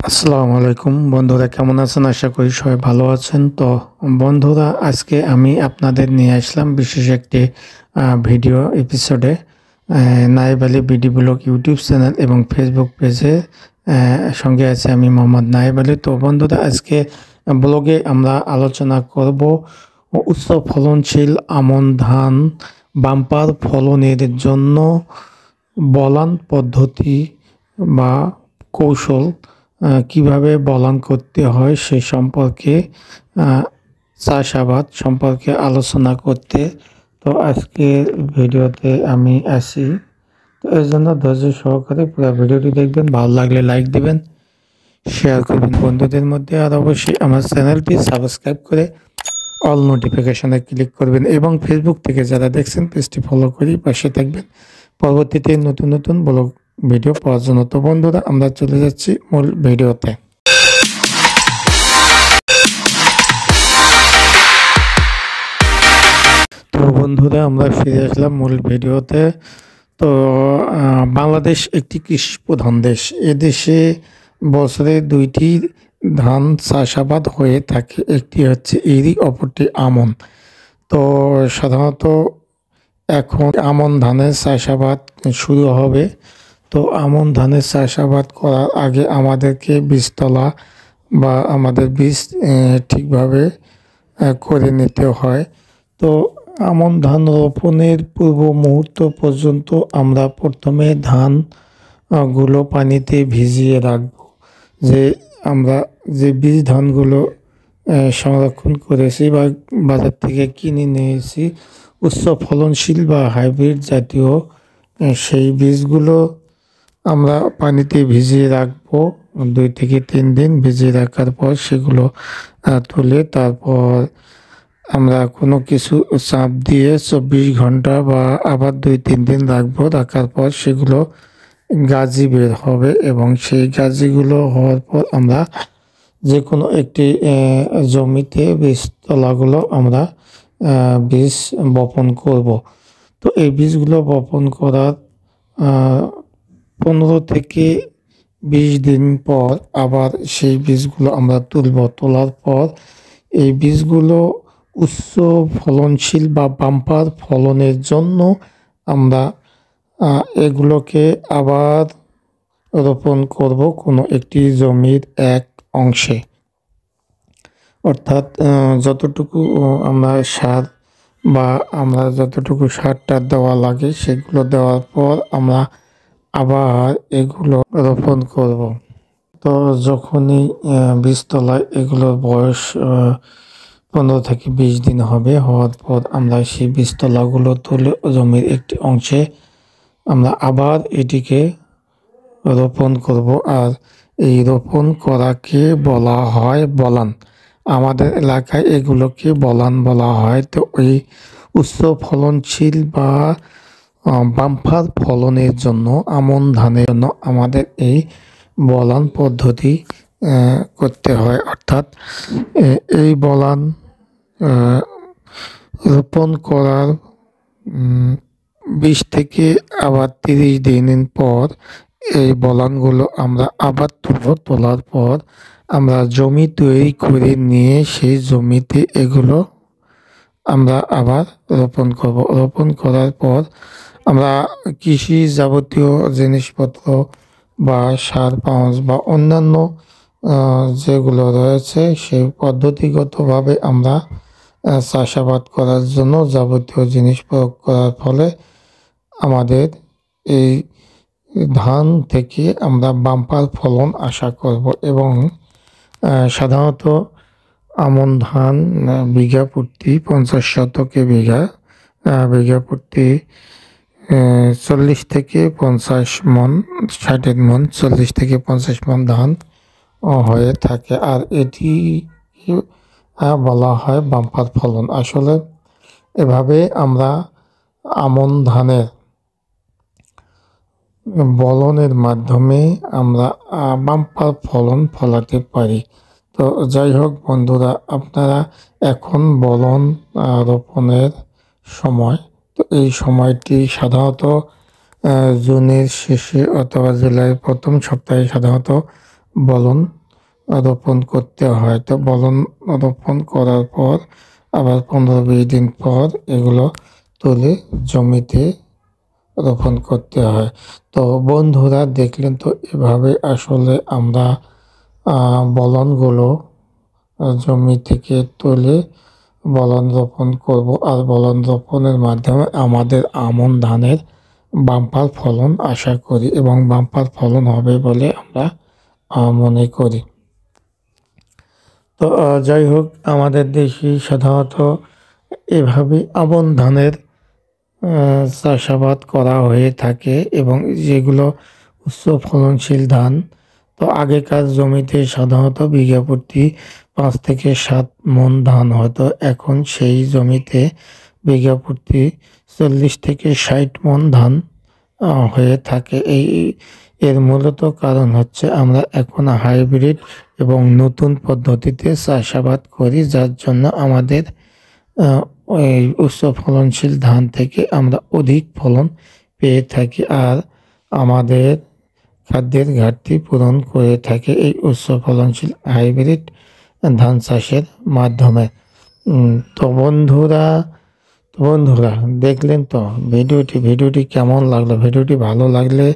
আসসালামু আলাইকুম বন্ধুরা, কেমন আছেন? আশা করি সবাই ভালো আছেন। তো বন্ধুরা, আজকে আমি আপনাদের নিয়ে আসলাম বিশেষ একটি ভিডিও এপিসোডে। নায়েব Ali BD blog YouTube channel এবং ফেসবুক পেজে সঙ্গে আছে আমি মোহাম্মদ নায়েব আলী। তো বন্ধুরা, আজকে ব্লগে আমরা আলোচনা করব উচ্চ ফলনশীল আমন ধান বাম্পার ফলনের জন্য বলান পদ্ধতি বা কৌশল কিভাবে বলান করতে হয় সে সম্পর্কে চাষাবাদ সম্পর্কে আলোচনা করতে। তো আজকের ভিডিওতে আমি আসি, তো এর জন্য ধৈর্য সহকারে পুরো ভিডিওটি দেখবেন। ভালো লাগলে লাইক দিবেন, শেয়ার করবেন বন্ধুদের মধ্যে, আর অবশ্যই আমার চ্যানেলটি সাবস্ক্রাইব করে অল নোটিফিকেশনে ক্লিক করবেন এবং ফেসবুক থেকে যারা দেখছেন পেজটি ফলো করে পাশে থাকবেন পরবর্তীতে নতুন নতুন ব্লগ ভিডিও পাওয়ার জন্য। তো বন্ধুরা, আমরা চলে যাচ্ছি মূল ভিডিওতে। তো বন্ধুরা, আমরা ফিরে আসলাম মূল ভিডিওতে। তো বাংলাদেশ একটি কৃষি প্রধান দেশ। এদেশে বছরে দুইটি ধান চাষাবাদ হয়ে থাকে, একটি হচ্ছে এরি, অপরটি আমন। তো সাধারণত এখন আমন ধানের চাষাবাদ শুরু হবে। তো আমন ধানের চাষাবাদ করার আগে আমাদেরকে বীজতলা বা আমাদের বীজ ঠিকভাবে করে নিতে হয়। তো আমন ধান রোপণের পূর্ব মুহূর্ত পর্যন্ত আমরা প্রথমে ধান গুলো পানিতে ভিজিয়ে রাখব। যে আমরা যে বীজ ধানগুলো সংরক্ষণ করেছি বা বাজার থেকে কিনে নিয়েছি উচ্চ ফলনশীল বা হাইব্রিড জাতীয়, সেই বীজগুলো আমরা পানিতে ভিজিয়ে রাখবো 2 থেকে 3 দিন। ভিজিয়ে রাখার পর সেগুলো তুলে তারপর আমরা কোনো কিছু চাপ দিয়ে 24 ঘন্টা বা আবার 2-3 দিন রাখবো। রাখার পর সেগুলো গাজি বের হবে এবং সেই গাজিগুলো হওয়ার পর আমরা যে কোনো একটি জমিতে বীজতলাগুলো আমরা বীজ বপন করব। তো এই বীজগুলো বপন করার 15 থেকে 20 দিন পর আবার সেই বীজগুলো আমরা তুলব। তোলার পর এই বীজগুলো উচ্চ ফলনশীল বা বাম্পার ফলনের জন্য আমরা এগুলোকে আবার রোপণ করব কোনো একটি জমির এক অংশে। অর্থাৎ যতটুকু আমরা সার বা আমরা যতটুকু সারটা দেওয়া লাগে সেগুলো দেওয়ার পর আমরা আবার এগুলো রোপণ করব। তো যখনই বীজতলায় এগুলোর বয়স 15 থেকে 20 দিন হবে, হওয়ার পর আমরা সেই বীজতলাগুলো তুলে জমির একটি অংশে আমরা আবার এটিকে রোপণ করব। আর এই রোপণ করাকে বলা হয় বলান। আমাদের এলাকায় এগুলোকে বলান বলা হয়। তো এই উচ্চ ফলনশীল বা বাম্পার ফলনের জন্য আমন ধানের জন্য আমাদের এই বলান পদ্ধতি করতে হয়। অর্থাৎ এই বলান রোপণ করার 20 থেকে আবার 30 দিন পর এই বলানগুলো আমরা আবার তুলব। তোলার পর আমরা জমি তৈরি করে নিয়ে সেই জমিতে এগুলো আমরা আবার রোপণ করব। রোপণ করার পর আমরা কৃষি যাবতীয় জিনিসপত্র বা সার পাউচ বা অন্যান্য যেগুলো রয়েছে সেই পদ্ধতিগতভাবে আমরা চাষাবাদ করার জন্য যাবতীয় জিনিস প্রয়োগ করার ফলে আমাদের এই ধান থেকে আমরা বাম্পার ফলন আশা করব। এবং সাধারণত আমন ধান বিঘা প্রতি 50 শতকে বিঘা প্রতি 40 থেকে 50 মন, 60 মন, 40 থেকে 50 মন ধান হয়ে থাকে। আর এটি বলা হয় বাম্পার ফলন। আসলে এভাবে আমরা আমন ধানের বলনের মাধ্যমে আমরা বাম্পার ফলন ফলাতে পারি। তো যাই হোক বন্ধুরা, আপনারা এখন বলন রোপণের সময়। তো এই সময়টি সাধারণত জুনের শেষে অথবা জুলাইয়ের প্রথম সপ্তাহে সাধারণত বলন রোপণ করতে হয়। তো বলন রোপণ করার পর আবার 15-20 দিন পর এগুলো তুলে জমিতে রোপণ করতে হয়। তো বন্ধুরা দেখলেন তো এভাবে আসলে আমরা বলনগুলো জমি থেকে তুলে বলন রোপণ করব, আর বলন রোপণের মাধ্যমে আমাদের আমন ধানের বাম্পার ফলন আশা করি এবং বাম্পার ফলন হবে বলে আমরা মনে করি। তো যাই হোক, আমাদের দেশে সাধারণত এভাবে আমন ধানের চাষাবাদ করা হয়ে থাকে এবং যেগুলো উচ্চ ফলনশীল ধান। তো আগেকার জমিতে সাধারণত বিঘা প্রতি 5 থেকে 7 মণ ধান হতো, এখন সেই জমিতে বিঘা প্রতি 40 থেকে 60 মণ ধান হয়ে থাকে। এর মূলত কারণ হচ্ছে আমরা এখন হাইব্রিড এবং নতুন পদ্ধতিতে চাষাবাদ করি, যার জন্য আমাদের ওই উচ্চ ফলনশীল ধান থেকে আমরা অধিক ফলন পেয়ে থাকি, আর আমাদের খাদ্যের ঘাটতি পূরণ করে থাকে এই উচ্চ ফলনশীল হাইব্রিড ধান চাষের মাধ্যমে। তো বন্ধুরা দেখলেন তো ভিডিওটি কেমন লাগলো? ভিডিওটি ভালো লাগলে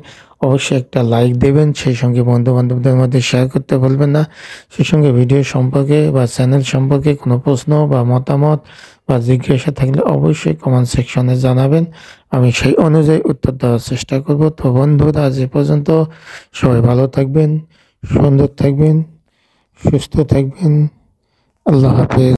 অবশ্যই একটা লাইক দেবেন, সেই সঙ্গে বন্ধু-বান্ধবদের মধ্যে শেয়ার করতে ভুলবেন না। সেই সঙ্গে ভিডিও সম্পর্কে বা চ্যানেল সম্পর্কে কোনো প্রশ্ন বা মতামত বা জিজ্ঞাসা থাকলে অবশ্যই কমেন্ট সেকশনে জানাবেন, আমি সেই অনুযায়ী উত্তর দেওয়ার চেষ্টা করব। তো বন্ধুরা আজ এ পর্যন্ত, সবাই ভালো থাকবেন, সুন্দর থাকবেন, সুস্থ থাকবেন। আল্লাহ হাফেজ।